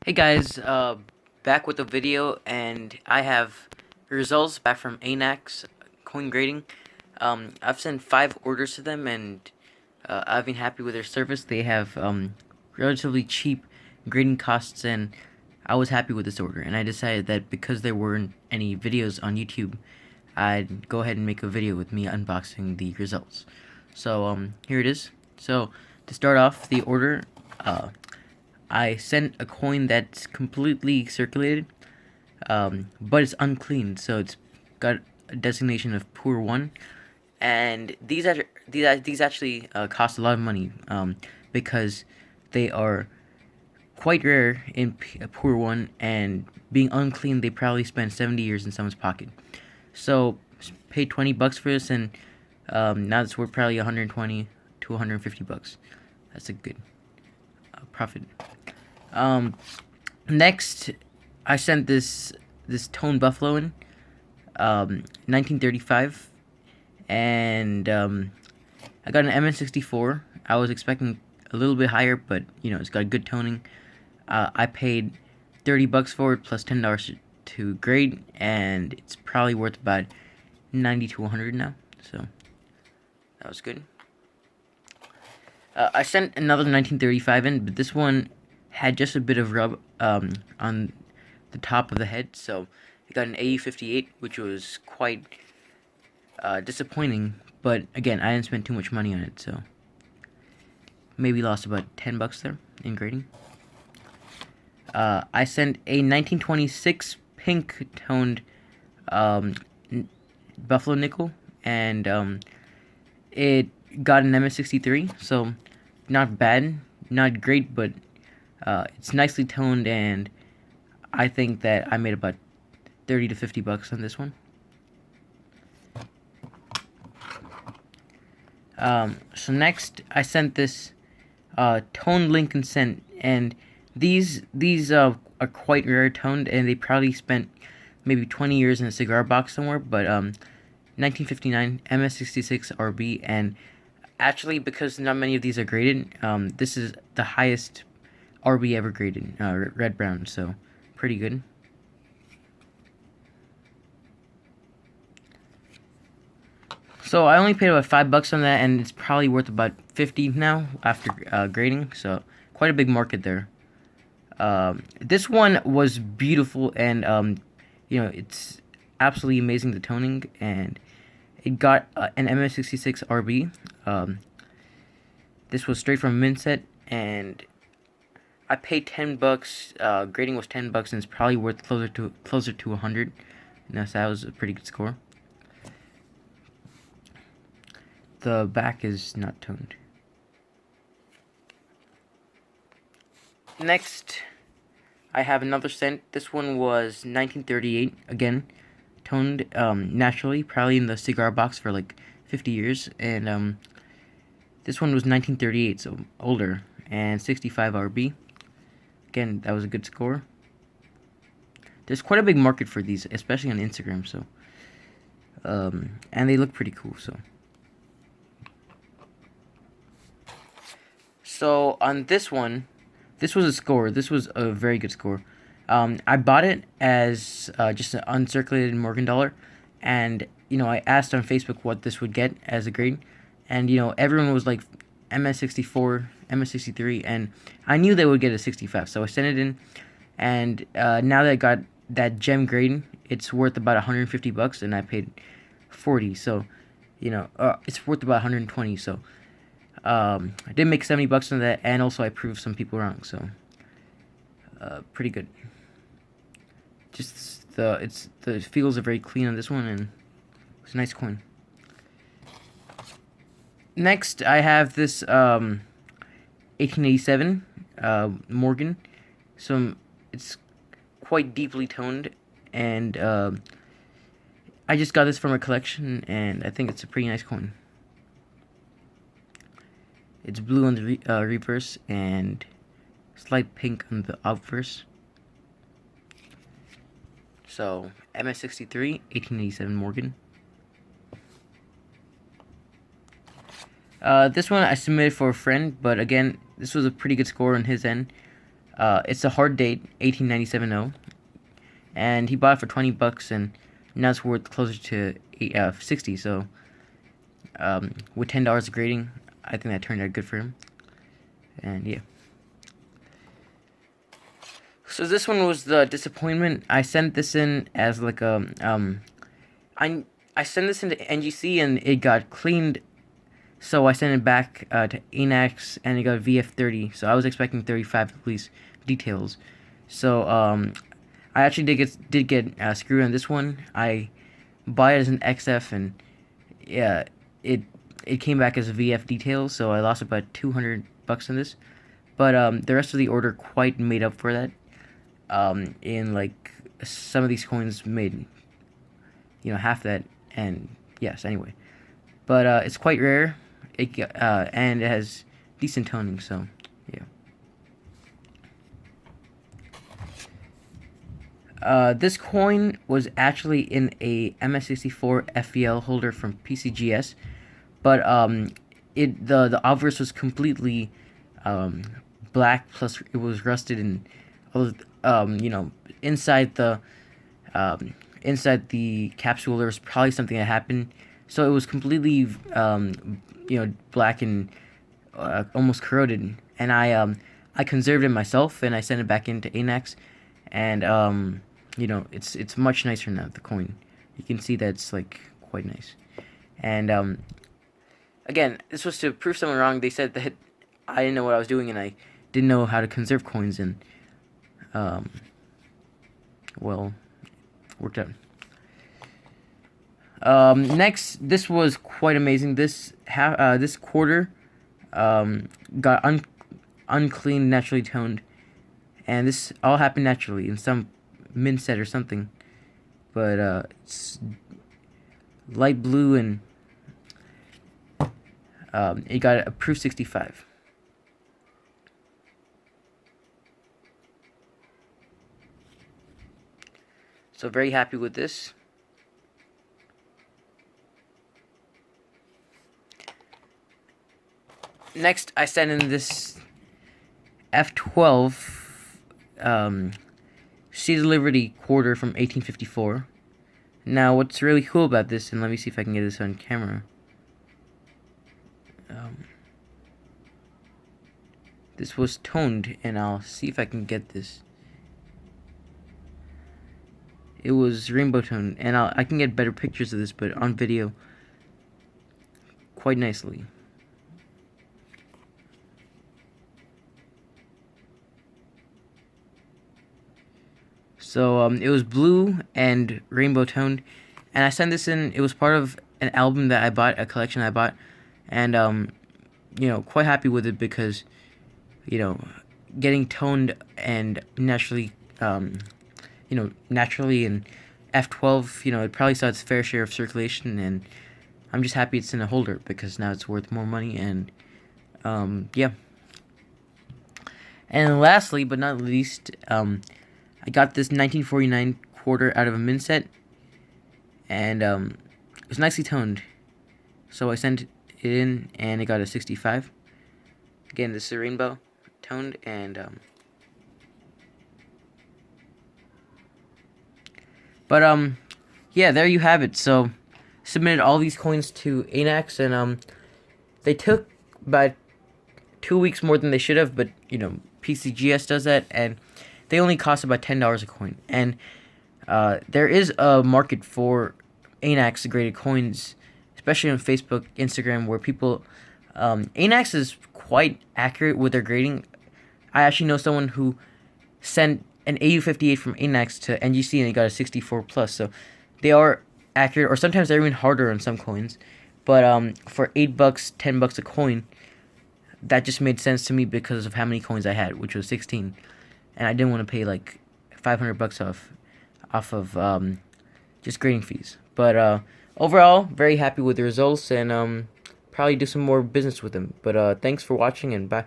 Hey guys, back with a video, and I have results back from ANACS coin grading. I've sent 5 orders to them, and I've been happy with their service. They have relatively cheap grading costs, and I was happy with this order. And I decided that because there weren't any videos on YouTube, I'd go ahead and make a video with me unboxing the results. So here it is. So to start off the order, I sent a coin that's completely circulated, but it's unclean, so it's got a designation of poor 1. And these actually cost a lot of money, because they are quite rare in poor 1, and being unclean, they probably spent 70 years in someone's pocket. So paid $20 for this, and now it's worth probably 120 to 150 bucks. That's a good profit. Next, I sent this toned buffalo in 1935, and I got an MS64. I was expecting a little bit higher, but it's got good toning. I paid $30 for it plus $10 to grade, and it's probably worth about 90 to 100 now. So that was good. I sent another 1935 in, but this one had just a bit of rub on the top of the head, so it got an AE58, which was quite disappointing. But again, I didn't spend too much money on it, so maybe lost about $10 there in grading. I sent a 1926 pink toned buffalo nickel, and it got an MS63, so not bad, not great, but it's nicely toned, and I think that I made about 30 to 50 bucks on this one. So next, I sent this toned Lincoln cent, and these are quite rare toned, and they probably spent maybe 20 years in a cigar box somewhere. But 1959 MS66 RB, and actually, because not many of these are graded, this is the highest RB ever graded, red brown, so pretty good. So I only paid about $5 on that, and it's probably worth about 50 now after grading, so quite a big market there. This one was beautiful, and it's absolutely amazing, the toning, and it got an MS66 RB. This was straight from mint set, and I paid $10. Grading was $10, and it's probably worth closer to 100. And that was a pretty good score. The back is not toned. Next, I have another cent. This one was 1938. Again, toned naturally, probably in the cigar box for like 50 years. And this one was 1938, so older, and 65 RB. Again, that was a good score. There's quite a big market for these, especially on Instagram, so and they look pretty cool. So on this one, this was a score. This was a very good score. I bought it as just an uncirculated Morgan dollar, and I asked on Facebook what this would get as a grade, and everyone was like MS64, MS63, and I knew they would get a 65, so I sent it in, and now that I got that gem grading, it's worth about 150 bucks, and I paid 40, so it's worth about 120. So I did make 70 bucks on that, and also I proved some people wrong, so pretty good. Just the feels are very clean on this one, and it's a nice coin. Next, I have this 1887 Morgan. So it's quite deeply toned, and I just got this from a collection, and I think it's a pretty nice coin. It's blue on the reverse and slight pink on the obverse. So MS63 1887 Morgan. This one I submitted for a friend, but again, this was a pretty good score on his end. It's a hard date, 1897.0, and he bought it for $20, and now it's worth closer to 60. So with $10 of grading, I think that turned out good for him. And yeah. So this one was the disappointment. I sent this in as like a I sent this into NGC and it got cleaned. So I sent it back to ANACS and it got VF30. So I was expecting 35 at least details. So I actually did get screwed on this one. I bought it as an XF and yeah, it came back as a VF details. So I lost about $200 on this. But the rest of the order quite made up for that. In like some of these coins made, half that. And yes, anyway. But it's quite rare. And it has decent toning, so yeah. This coin was actually in a MS64 FVL holder from PCGS, but the obverse was completely black, plus it was rusted, and inside the capsule there was probably something that happened, so it was completely black and almost corroded. And I conserved it myself and I sent it back into ANACS, and it's much nicer now. The coin, you can see that it's like quite nice. And again, this was to prove someone wrong. They said that I didn't know what I was doing and I didn't know how to conserve coins, and well, worked out. Next, this was quite amazing. This quarter got unclean, naturally toned, and this all happened naturally in some min set or something. But it's light blue, and it got a proof 65. So very happy with this. Next, I sent in this F12 Seed of Liberty quarter from 1854. Now, what's really cool about this, and let me see if I can get this on camera. This was toned, and I'll see if I can get this. It was rainbow toned, and I can get better pictures of this, but on video, quite nicely. So it was blue and rainbow toned, and I sent this in. It was part of an album that I bought, a collection I bought, and quite happy with it because getting toned and naturally naturally in F12, it probably saw its fair share of circulation, and I'm just happy it's in a holder because now it's worth more money. And yeah. And lastly, but not least, I got this 1949 quarter out of a min set, and it was nicely toned. So I sent it in, and it got a 65. Again, this is a rainbow toned, and yeah, there you have it. So submitted all these coins to ANACS, and they took about 2 weeks more than they should have, but PCGS does that, and they only cost about $10 a coin. And there is a market for ANACS graded coins, especially on Facebook, Instagram, where people ANACS is quite accurate with their grading. I actually know someone who sent an AU58 from ANACS to NGC and they got a 64 plus. So they are accurate, or sometimes they're even harder on some coins. But for $8, $10 a coin, that just made sense to me because of how many coins I had, which was 16, and I didn't want to pay like $500 off of just grading fees. But overall, very happy with the results, and probably do some more business with them. But thanks for watching, and bye.